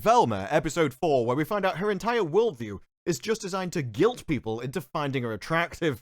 Velma, episode 4, where we find out her entire worldview is just designed to guilt people into finding her attractive.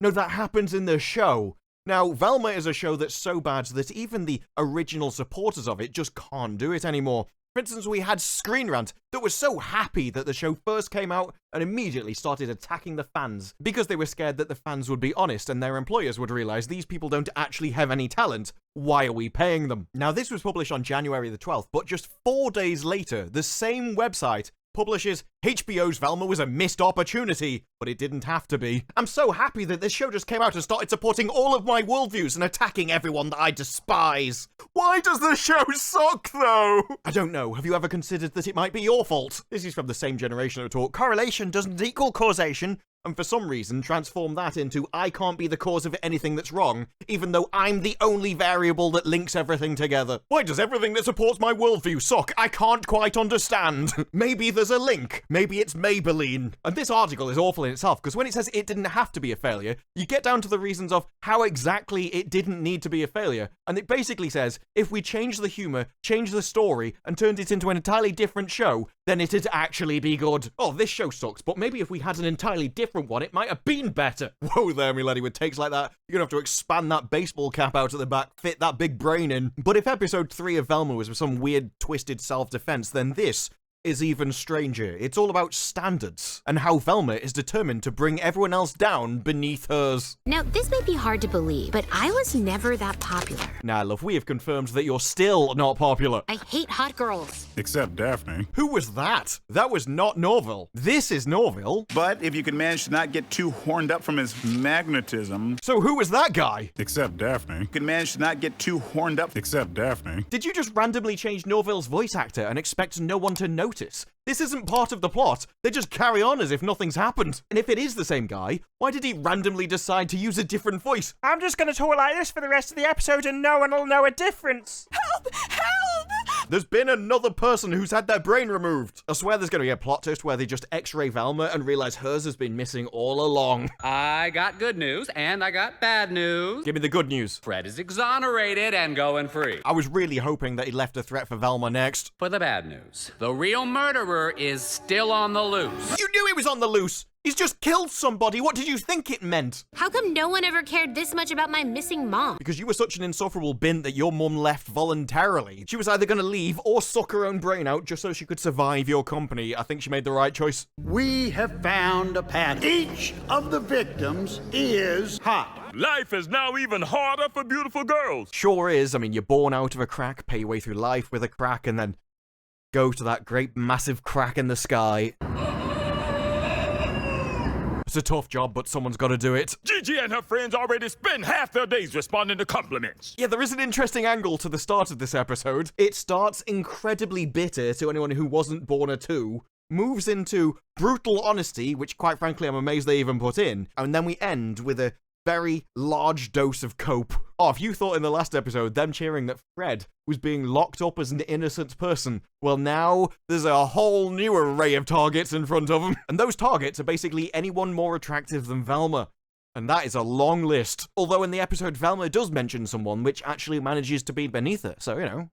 No, that happens in the show. Now, Velma is a show that's so bad that even the original supporters of it just can't do it anymore. For instance, we had Screen Rant that was so happy that the show first came out and immediately started attacking the fans because they were scared that the fans would be honest and their employers would realize these people don't actually have any talent. Why are we paying them? Now, this was published on January the 12th, but just 4 days later, the same website publishes HBO's Velma was a missed opportunity, but it didn't have to be. I'm so happy that this show just came out and started supporting all of my worldviews and attacking everyone that I despise. Why does the show suck, though? I don't know. Have you ever considered that it might be your fault? This is from the same generation of talk. Correlation doesn't equal causation. And for some reason, transform that into I can't be the cause of anything that's wrong, even though I'm the only variable that links everything together. Why does everything that supports my worldview suck? I can't quite understand. Maybe there's a link. Maybe it's Maybelline. And this article is awful in itself, because when it says it didn't have to be a failure, you get down to the reasons of how exactly it didn't need to be a failure. And it basically says, if we change the humor, change the story, and turned it into an entirely different show, then it'd actually be good. Oh, this show sucks, but maybe if we had an entirely different one, it might have been better. Whoa there, milady, with takes like that, you're gonna have to expand that baseball cap out at the back, fit that big brain in. But if episode 3 of Velma was some weird, twisted self-defense, then this is even stranger. It's all about standards and how Velma is determined to bring everyone else down beneath hers. Now, this may be hard to believe, but I was never that popular. Nah, love, we have confirmed that you're still not popular. I hate hot girls. Except Daphne. Who was that? That was not Norville. This is Norville. But if you can manage to not get too horned up from his magnetism. So who was that guy? Except Daphne. You can manage to not get too horned up. Except Daphne. Did you just randomly change Norville's voice actor and expect no one to notice? This isn't part of the plot. They just carry on as if nothing's happened. And if it is the same guy, why did he randomly decide to use a different voice? I'm just gonna talk like this for the rest of the episode and no one will know a difference. Help! Help! There's been another person who's had their brain removed. I swear there's gonna be a plot twist where they just x-ray Velma and realize hers has been missing all along. I got good news and I got bad news. Give me the good news. Fred is exonerated and going free. I was really hoping that he left a threat for Velma next. For the bad news, the real murderer is still on the loose. You knew he was on the loose. He's just killed somebody. What did you think it meant? How come no one ever cared this much about my missing mom? Because you were such an insufferable bin that your mum left voluntarily. She was either going to leave or suck her own brain out just so she could survive your company. I think she made the right choice. We have found a pattern. Each of the victims is hot. Life is now even harder for beautiful girls. Sure is. I mean, you're born out of a crack, pay your way through life with a crack, and then go to that great massive crack in the sky. It's a tough job, but someone's got to do it. Gigi and her friends already spend half their days responding to compliments. Yeah, there is an interesting angle to the start of this episode. It starts incredibly bitter to anyone who wasn't born a 2, moves into brutal honesty, which quite frankly I'm amazed they even put in, and then we end with a very large dose of cope. Oh, if you thought in the last episode them cheering that Fred was being locked up as an innocent person, well now there's a whole new array of targets in front of them. And those targets are basically anyone more attractive than Velma. And that is a long list. Although in the episode Velma does mention someone which actually manages to be beneath her, so you know.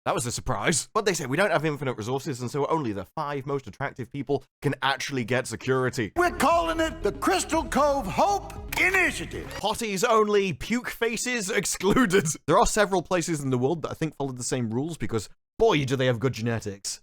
That was a surprise. But they say we don't have infinite resources, and so only the 5 most attractive people can actually get security. We're calling it the Crystal Cove Hope Initiative. Hotties only, puke faces excluded. There are several places in the world that I think follow the same rules because, boy, do they have good genetics.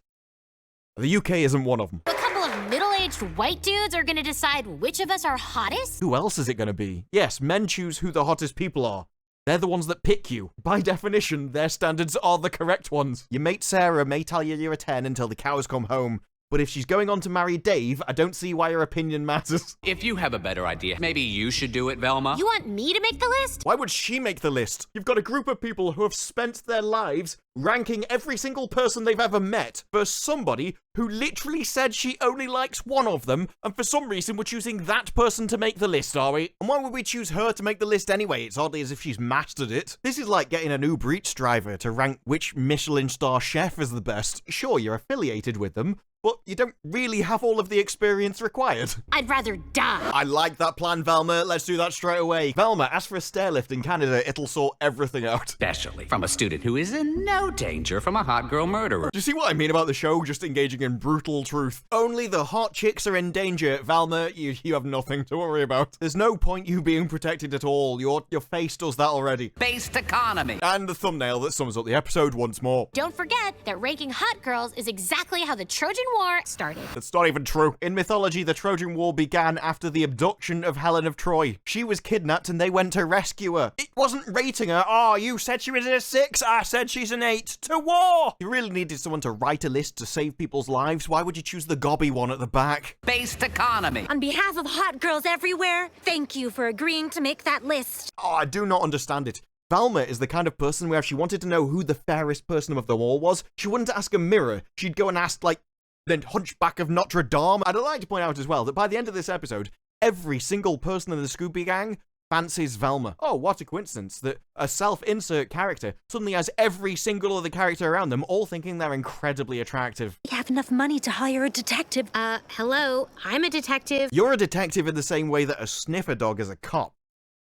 The UK isn't one of them. A couple of middle-aged white dudes are gonna decide which of us are hottest? Who else is it gonna be? Yes, men choose who the hottest people are. They're the ones that pick you. By definition, their standards are the correct ones. Your mate Sarah may tell you you're a 10 until the cows come home, but if she's going on to marry Dave, I don't see why your opinion matters. If you have a better idea, maybe you should do it, Velma. You want me to make the list? Why would she make the list? You've got a group of people who have spent their lives ranking every single person they've ever met versus somebody who literally said she only likes one of them, and for some reason we're choosing that person to make the list, are we? And why would we choose her to make the list anyway? It's hardly as if she's mastered it. This is like getting an Uber Eats driver to rank which Michelin star chef is the best. Sure, you're affiliated with them, but you don't really have all of the experience required. I'd rather die. I like that plan, Velma. Let's do that straight away. Velma, ask for a stair lift in Canada. It'll sort everything out. Especially from a student who is in no no danger from a hot girl murderer. Do you see what I mean about the show just engaging in brutal truth? Only the hot chicks are in danger. Velma, you have nothing to worry about. There's no point you being protected at all. Your face does that already. Based economy. And the thumbnail that sums up the episode once more. Don't forget that ranking hot girls is exactly how the Trojan War started. That's not even true. In mythology, the Trojan War began after the abduction of Helen of Troy. She was kidnapped and they went to rescue her. It wasn't rating her. Oh, you said she was a 6. I said she's an 8. To war! You really needed someone to write a list to save people's lives. Why would you choose the gobby one at the back? Based economy. On behalf of hot girls everywhere, thank you for agreeing to make that list. Oh, I do not understand it. Velma is the kind of person where if she wanted to know who the fairest person of them all was, she wouldn't ask a mirror. She'd go and ask, like, the Hunchback of Notre Dame. I'd like to point out as well that by the end of this episode, every single person in the Scooby Gang fancies Velma. Oh, what a coincidence that a self-insert character suddenly has every single other character around them all thinking they're incredibly attractive. We have enough money to hire a detective. Hello, I'm a detective. You're a detective in the same way that a sniffer dog is a cop.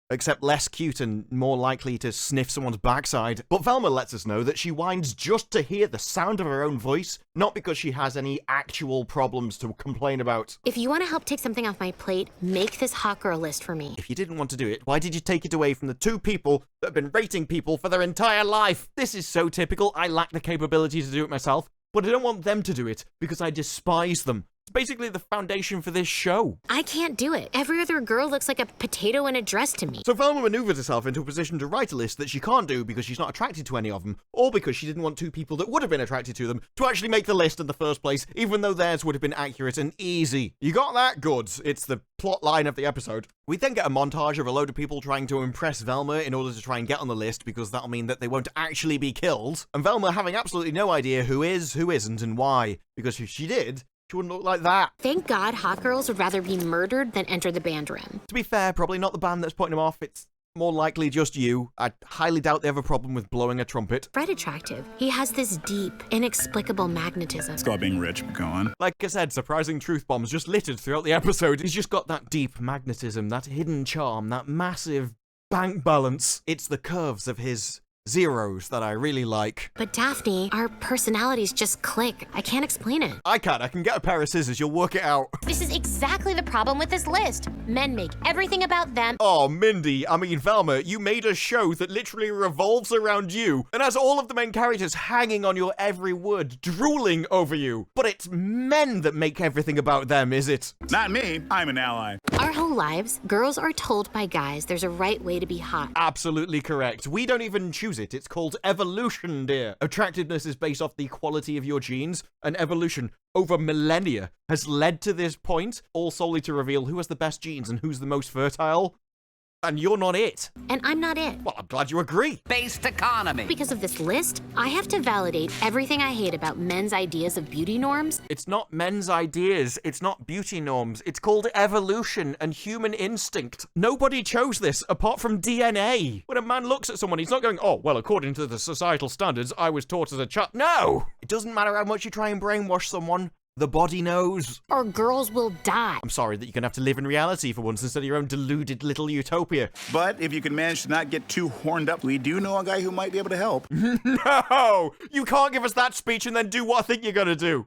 Except less cute and more likely to sniff someone's backside. But Velma lets us know that she whines just to hear the sound of her own voice, not because she has any actual problems to complain about. If you want to help take something off my plate, make this hot girl list for me. If you didn't want to do it, why did you take it away from the 2 people that have been rating people for their entire life? This is so typical. I lack the capability to do it myself, but I don't want them to do it because I despise them. It's basically the foundation for this show. I can't do it. Every other girl looks like a potato in a dress to me. So Velma maneuvers herself into a position to write a list that she can't do because she's not attracted to any of them, or because she didn't want 2 people that would have been attracted to them to actually make the list in the first place, even though theirs would have been accurate and easy. You got that? Good. It's the plot line of the episode. We then get a montage of a load of people trying to impress Velma in order to try and get on the list because that'll mean that they won't actually be killed, and Velma having absolutely no idea who is, who isn't, and why, because if she did, she wouldn't look like that. Thank God hot girls would rather be murdered than enter the band room. To be fair, probably not the band that's putting them off. It's more likely just you. I highly doubt they have a problem with blowing a trumpet. Fred attractive. He has this deep, inexplicable magnetism. It's called being rich. Go on. Like I said, surprising truth bombs just littered throughout the episode. He's just got that deep magnetism, that hidden charm, that massive bank balance. It's the curves of his zeros that I really like. But Daphne, our personalities just click. I can't explain it. I can get a pair of scissors, you'll work it out. This is exactly the problem with this list. Men make everything about them. Oh, Velma, you made a show that literally revolves around you and has all of the main characters hanging on your every word, drooling over you. But it's men that make everything about them, is it? Not me. I'm an ally. Our whole lives, girls are told by guys there's a right way to be hot. Absolutely correct. We don't even choose it. It's called evolution, dear. Attractiveness is based off the quality of your genes, and evolution over millennia has led to this point, all solely to reveal who has the best genes and who's the most fertile. And you're not it. And I'm not it. Well, I'm glad you agree. Based economy. Because of this list, I have to validate everything I hate about men's ideas of beauty norms. It's not men's ideas. It's not beauty norms. It's called evolution and human instinct. Nobody chose this apart from DNA. When a man looks at someone, he's not going, oh, well, according to the societal standards, I was taught as a child. No! It doesn't matter how much you try and brainwash someone. The body knows. Or girls will die. I'm sorry that you're gonna have to live in reality for once instead of your own deluded little utopia. But if you can manage to not get too horned up, we do know a guy who might be able to help. No! You can't give us that speech and then do what I think you're gonna do.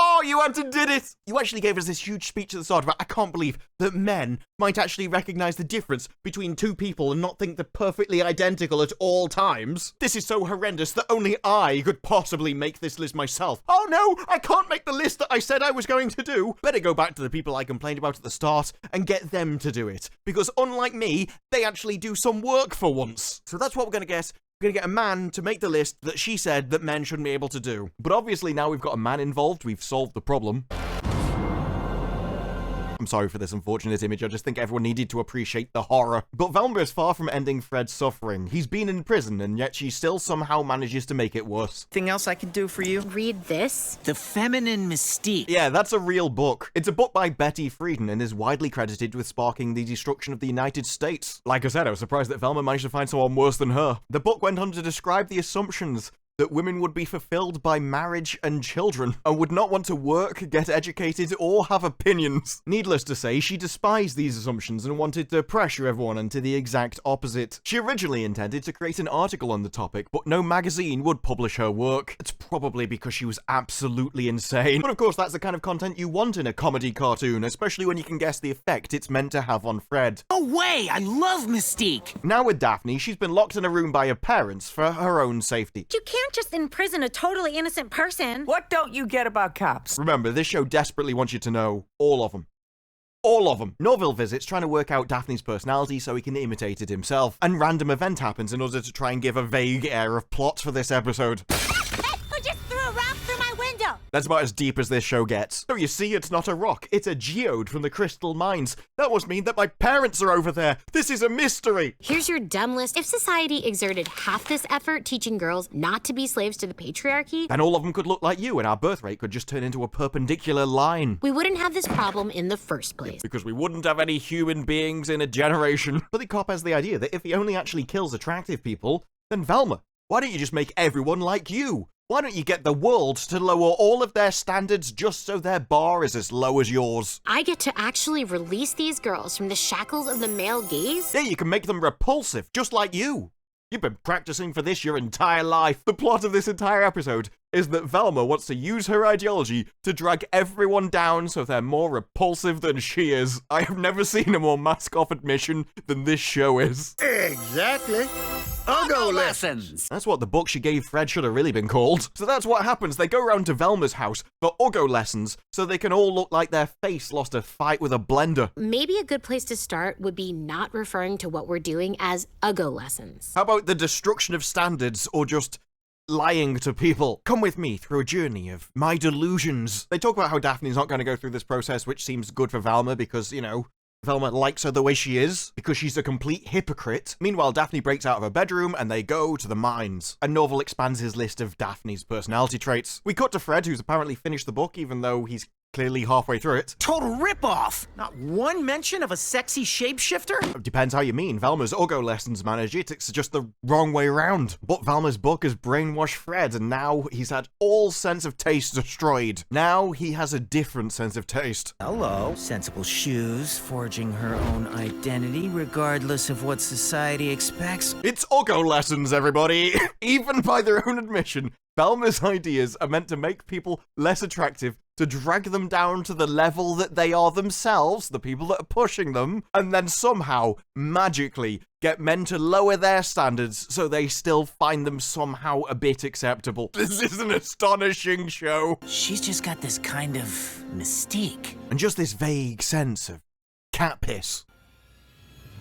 Oh, you did it! You actually gave us this huge speech at the start about, I can't believe that men might actually recognize the difference between 2 people and not think they're perfectly identical at all times. This is so horrendous that only I could possibly make this list myself. Oh no, I can't make the list that I said I was going to do. Better go back to the people I complained about at the start and get them to do it. Because unlike me, they actually do some work for once. So that's what we're gonna guess. We're gonna get a man to make the list that she said that men shouldn't be able to do. But obviously now we've got a man involved, we've solved the problem. I'm sorry for this unfortunate image, I just think everyone needed to appreciate the horror. But Velma is far from ending Fred's suffering. He's been in prison, and yet she still somehow manages to make it worse. Anything else I can do for you? Read this. The Feminine Mystique. Yeah, that's a real book. It's a book by Betty Friedan and is widely credited with sparking the destruction of the United States. Like I said, I was surprised that Velma managed to find someone worse than her. The book went on to describe the assumptions that women would be fulfilled by marriage and children, and would not want to work, get educated, or have opinions. Needless to say, she despised these assumptions and wanted to pressure everyone into the exact opposite. She originally intended to create an article on the topic, but no magazine would publish her work. It's probably because she was absolutely insane. But of course, that's the kind of content you want in a comedy cartoon, especially when you can guess the effect it's meant to have on Fred. No way! I love Mystique! Now with Daphne, she's been locked in a room by her parents for her own safety. You can't just imprison a totally innocent person. What don't you get about cops? Remember, this show desperately wants you to know all of them. All of them. Norville visits trying to work out Daphne's personality so he can imitate it himself, and random event happens in order to try and give a vague air of plot for this episode. Who just threw a rock through my window? That's about as deep as this show gets. So you see, it's not a rock, it's a geode from the Crystal Mines. That must mean that my parents are over there. This is a mystery. Here's your dumb list. If society exerted half this effort teaching girls not to be slaves to the patriarchy, And all of them could look like you, and our birth rate could just turn into a perpendicular line. we wouldn't have this problem in the first place. Because we wouldn't have any human beings in a generation. But the cop has the idea that if he only actually kills attractive people, then Velma, why don't you just make everyone like you? Why don't you get the world to lower all of their standards just so their bar is as low as yours? I get to actually release these girls from the shackles of the male gaze? Yeah, you can make them repulsive, just like you. You've been practicing for this your entire life. The plot of this entire episode is that Velma wants to use her ideology to drag everyone down so they're more repulsive than she is. I have never seen a more mask-off admission than this show is. Exactly. Ugo Lessons! That's what the book she gave Fred should have really been called. So that's what happens. They go round to Velma's house for Ugo lessons so they can all look like their face lost a fight with a blender. Maybe a good place to start would be not referring to what we're doing as Ugo lessons. How about the destruction of standards, or just lying to people? Come with me through a journey of my delusions. They talk about how Daphne's not going to go through this process, which seems good for Velma because, you know, Velma likes her the way she is, because she's a complete hypocrite. Meanwhile, Daphne breaks out of her bedroom and they go to the mines. And Norville expands his list of Daphne's personality traits. We cut to Fred, who's apparently finished the book, even though he's clearly halfway through it. Total ripoff! Not one mention of a sexy shapeshifter? Depends how you mean. Velma's Ugo lessons manage it. It's just the wrong way around. But Velma's book has brainwashed Fred, and now he's had all sense of taste destroyed. Now he has a different sense of taste. Hello. Sensible shoes, forging her own identity regardless of what society expects. It's Ugo lessons, everybody! Even by their own admission, Velma's ideas are meant to make people less attractive, to drag them down to the level that they are themselves, the people that are pushing them, and then somehow, magically, get men to lower their standards so they still find them somehow a bit acceptable. This is an astonishing show. She's just got this kind of mystique. And just this vague sense of cat piss.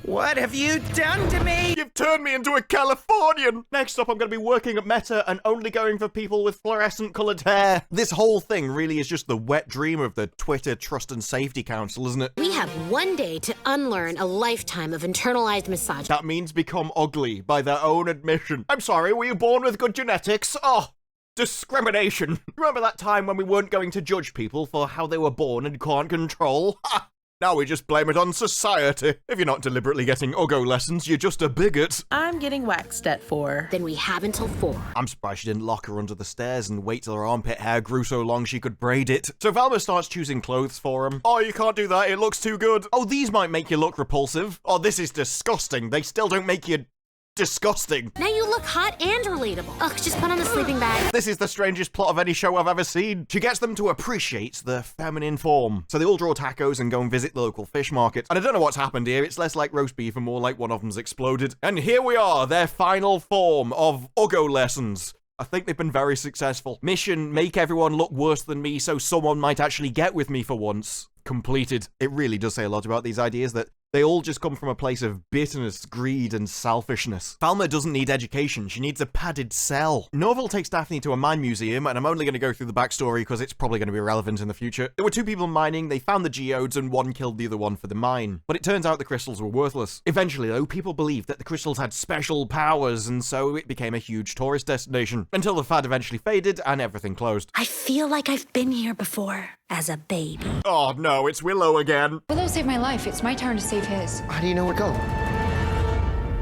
What have you done to me? You've turned me into a Californian! Next up, I'm going to be working at Meta and only going for people with fluorescent-coloured hair. This whole thing really is just the wet dream of the Twitter Trust and Safety Council, isn't it? We have one day to unlearn a lifetime of internalized misogyny. That means become ugly, by their own admission. I'm sorry, were you born with good genetics? Oh, discrimination. Remember that time when we weren't going to judge people for how they were born and can't control? Ha! Now we just blame it on society. If you're not deliberately getting Ugo lessons, you're just a bigot. I'm getting waxed at 4. Then we have until 4. I'm surprised she didn't lock her under the stairs and wait till her armpit hair grew so long she could braid it. So Velma starts choosing clothes for him. Oh, you can't do that, it looks too good. Oh, these might make you look repulsive. Oh, this is disgusting. They still don't make you disgusting. Now you look hot and relatable. Ugh, just put on the sleeping bag. This is the strangest plot of any show I've ever seen. She gets them to appreciate the feminine form. So they all draw tacos and go and visit the local fish market. And I don't know what's happened here. It's less like roast beef and more like one of them's exploded. And here we are, their final form of Ugo lessons. I think they've been very successful. Mission, make everyone look worse than me so someone might actually get with me for once. Completed. It really does say a lot about these ideas that they all just come from a place of bitterness, greed, and selfishness. Velma doesn't need education, she needs a padded cell. Norville takes Daphne to a mine museum, and I'm only going to go through the backstory because it's probably going to be relevant in the future. There were 2 people mining, they found the geodes, and one killed the other one for the mine. But it turns out the crystals were worthless. Eventually, though, people believed that the crystals had special powers, and so it became a huge tourist destination. Until the fad eventually faded, and everything closed. I feel like I've been here before, as a baby. Oh no, it's Willow again. Willow saved my life. It's my turn to save his. How do you know where to go?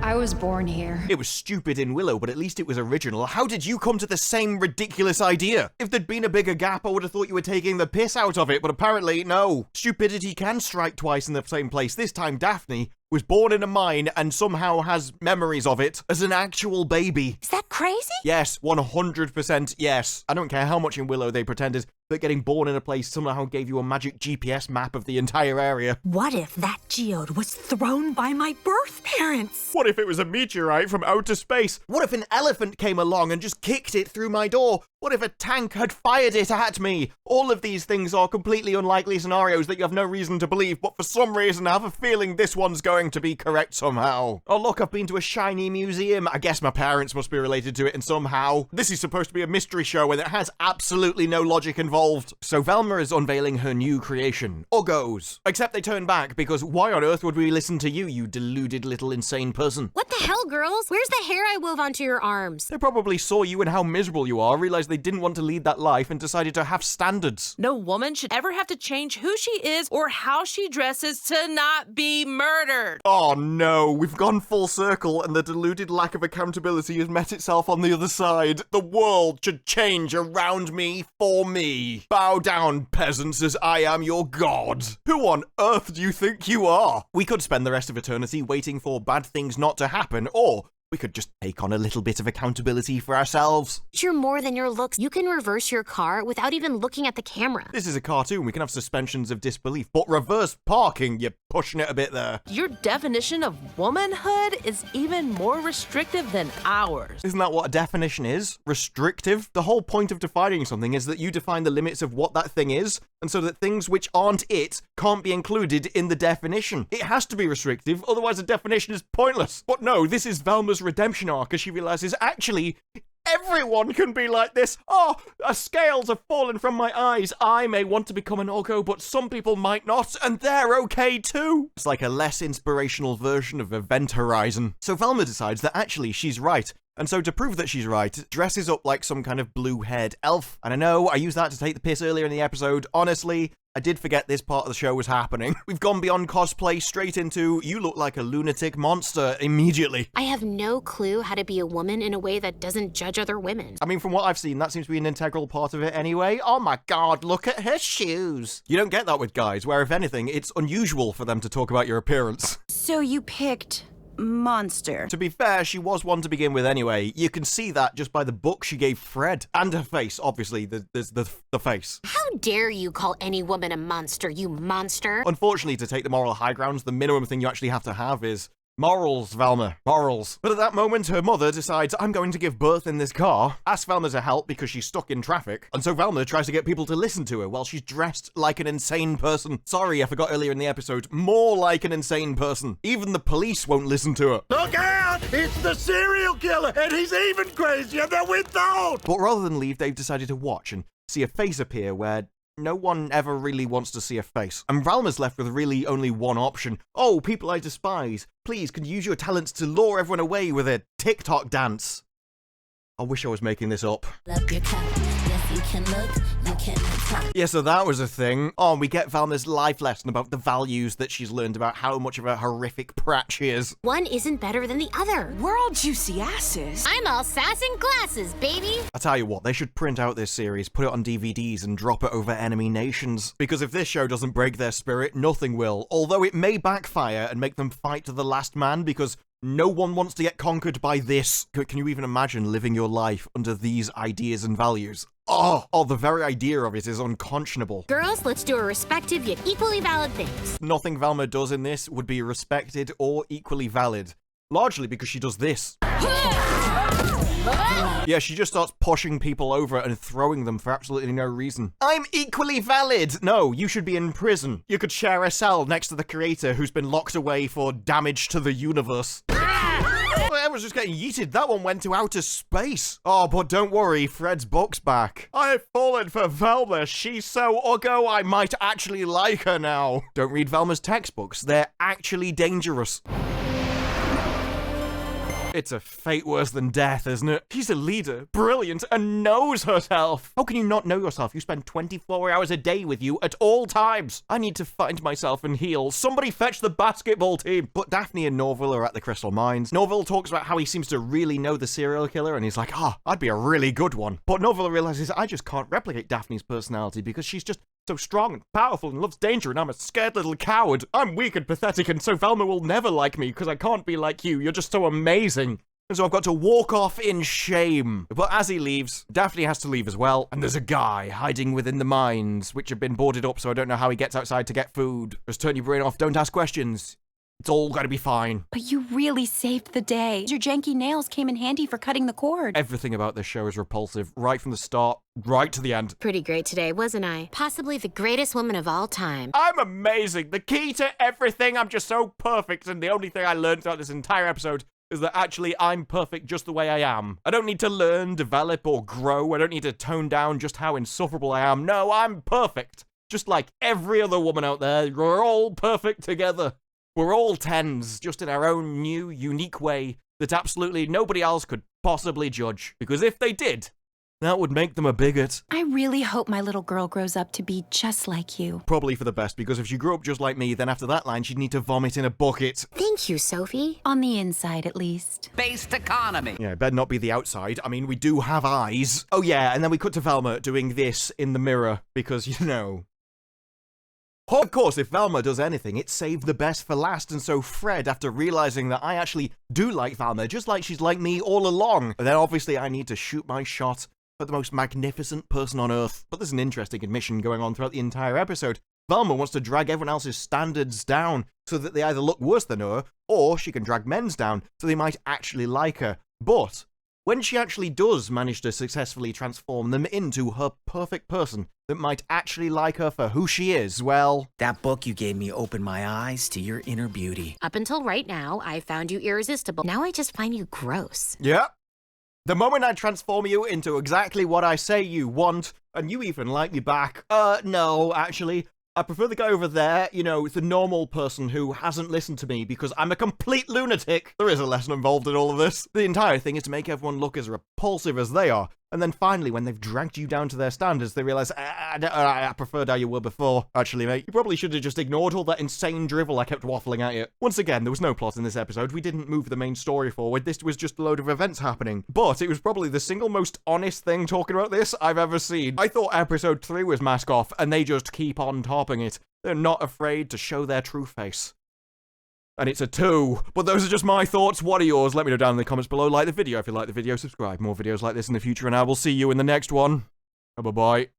I was born here. It was stupid in Willow, but at least it was original. How did you come to the same ridiculous idea? If there'd been a bigger gap, I would have thought you were taking the piss out of it, but apparently, no. Stupidity can strike twice in the same place. This time, Daphne was born in a mine and somehow has memories of it as an actual baby. Is that crazy? Yes, 100% yes. I don't care how much in Willow they pretended that getting born in a place somehow gave you a magic GPS map of the entire area. What if that geode was thrown by my birth parents? What if it was a meteorite from outer space? What if an elephant came along and just kicked it through my door? What if a tank had fired it at me? All of these things are completely unlikely scenarios that you have no reason to believe, but for some reason I have a feeling this one's going to be correct somehow. Oh look, I've been to a shiny museum. I guess my parents must be related to it in somehow. This is supposed to be a mystery show and it has absolutely no logic involved. So Velma is unveiling her new creation, Uggos. Except they turn back because why on earth would we listen to you, you deluded little insane person? What the hell, girls? Where's the hair I wove onto your arms? They probably saw you and how miserable you are, realized they didn't want to lead that life and decided to have standards. No woman should ever have to change who she is or how she dresses to not be murdered. Oh no, we've gone full circle and the deluded lack of accountability has met itself on the other side. The world should change around me for me. Bow down, peasants, as I am your god. Who on earth do you think you are? We could spend the rest of eternity waiting for bad things not to happen, or we could just take on a little bit of accountability for ourselves. You're more than your looks. You can reverse your car without even looking at the camera. This is a cartoon. We can have suspensions of disbelief, but reverse parking, you're pushing it a bit there. Your definition of womanhood is even more restrictive than ours. Isn't that what a definition is? Restrictive? The whole point of defining something is that you define the limits of what that thing is, and so that things which aren't it can't be included in the definition. It has to be restrictive, otherwise a definition is pointless. But no, this is Velma's redemption arc as she realizes, actually, everyone can be like this. Oh, scales have fallen from my eyes. I may want to become an Uggo, but some people might not, and they're okay too. It's like a less inspirational version of Event Horizon. So Velma decides that actually she's right. And so to prove that she's right, dresses up like some kind of blue-haired elf. And I know I used that to take the piss earlier in the episode. Honestly, I did forget this part of the show was happening. We've gone beyond cosplay straight into you look like a lunatic monster immediately. I have no clue how to be a woman in a way that doesn't judge other women. I mean, from what I've seen, that seems to be an integral part of it anyway. Oh my god, look at her shoes. You don't get that with guys, where if anything, it's unusual for them to talk about your appearance. So you picked monster. To be fair, she was one to begin with anyway. You can see that just by the book she gave Fred. And her face, obviously, there's the face. How dare you call any woman a monster, you monster? Unfortunately, to take the moral high grounds, the minimum thing you actually have to have is morals, Velma. Morals. But at that moment, her mother decides, I'm going to give birth in this car. Asks Velma to help because she's stuck in traffic. And so Velma tries to get people to listen to her while she's dressed like an insane person. Sorry, I forgot earlier in the episode. More like an insane person. Even the police won't listen to her. Look out! It's the serial killer, and he's even crazier than we thought! But rather than leave, they've decided to watch and see a face appear where no one ever really wants to see a face. And Velma's left with really only one option. Oh, people I despise. Please, can you use your talents to lure everyone away with a TikTok dance? I wish I was making this up. Yeah, so that was a thing. Oh, and we get Velma's life lesson about the values that she's learned about how much of a horrific prat she is. One isn't better than the other. We're all juicy asses. I'm all sass and glasses, baby. I tell you what, they should print out this series, put it on DVDs, and drop it over enemy nations. Because if this show doesn't break their spirit, nothing will. Although it may backfire and make them fight to the last man, because no one wants to get conquered by this. Can you even imagine living your life under these ideas and values? Oh, the very idea of it is unconscionable. Girls, let's do our respective yet equally valid things. Nothing Velma does in this would be respected or equally valid. Largely because she does this. Yeah, she just starts pushing people over and throwing them for absolutely no reason. I'm equally valid! No, you should be in prison. You could share a cell next to the creator who's been locked away for damage to the universe. Everyone's just getting yeeted. That one went to outer space. Oh, but don't worry, Fred's book's back. I've fallen for Velma. She's so Uggo, I might actually like her now. Don't read Velma's textbooks. They're actually dangerous. It's a fate worse than death, isn't it? She's a leader, brilliant, and knows herself. How can you not know yourself? You spend 24 hours a day with you at all times. I need to find myself and heal. Somebody fetch the basketball team. But Daphne and Norville are at the Crystal Mines. Norville talks about how he seems to really know the serial killer, and he's like, I'd be a really good one. But Norville realizes, I just can't replicate Daphne's personality because she's just so strong and powerful and loves danger, and I'm a scared little coward. I'm weak and pathetic, and so Velma will never like me because I can't be like you. You're just so amazing. And so I've got to walk off in shame. But as he leaves, Daphne has to leave as well, and there's a guy hiding within the mines, which have been boarded up, so I don't know how he gets outside to get food. Just turn your brain off, don't ask questions. It's all gonna be fine. But you really saved the day. Your janky nails came in handy for cutting the cord. Everything about this show is repulsive, right from the start, right to the end. Pretty great today, wasn't I? Possibly the greatest woman of all time. I'm amazing. The key to everything. I'm just so perfect, and the only thing I learned throughout this entire episode is that actually I'm perfect just the way I am. I don't need to learn, develop, or grow. I don't need to tone down just how insufferable I am. No, I'm perfect. Just like every other woman out there, we're all perfect together. We're all 10s, just in our own new, unique way that absolutely nobody else could possibly judge. Because if they did, that would make them a bigot. I really hope my little girl grows up to be just like you. Probably for the best, because if she grew up just like me, then after that line, she'd need to vomit in a bucket. Thank you, Sophie. On the inside, at least. Based economy. Yeah, it better not be the outside. I mean, we do have eyes. Oh yeah, and then we cut to Velma doing this in the mirror, because, you know... Of course, if Velma does anything, it's saved the best for last, and so Fred, after realizing that I actually do like Velma, just like she's like me all along, then obviously I need to shoot my shot at the most magnificent person on Earth. But there's an interesting admission going on throughout the entire episode. Velma wants to drag everyone else's standards down so that they either look worse than her, or she can drag men's down so they might actually like her. But when she actually does manage to successfully transform them into her perfect person that might actually like her for who she is, well... That book you gave me opened my eyes to your inner beauty. Up until right now, I found you irresistible. Now I just find you gross. Yeah. The moment I transform you into exactly what I say you want, and you even like me back, no, actually, I prefer the guy over there, you know, the normal person who hasn't listened to me because I'm a complete lunatic. There is a lesson involved in all of this. The entire thing is to make everyone look as repulsive as they are. And then finally, when they've dragged you down to their standards, they realize, I preferred how you were before. Actually, mate, you probably should have just ignored all that insane drivel I kept waffling at you. Once again, there was no plot in this episode. We didn't move the main story forward. This was just a load of events happening. But it was probably the single most honest thing talking about this I've ever seen. I thought episode 3 was Mask Off, and they just keep on topping it. They're not afraid to show their true face. And it's a 2. But those are just my thoughts. What are yours? Let me know down in the comments below. Like the video if you like the video. Subscribe. More videos like this in the future. And I will see you in the next one. Bye-bye.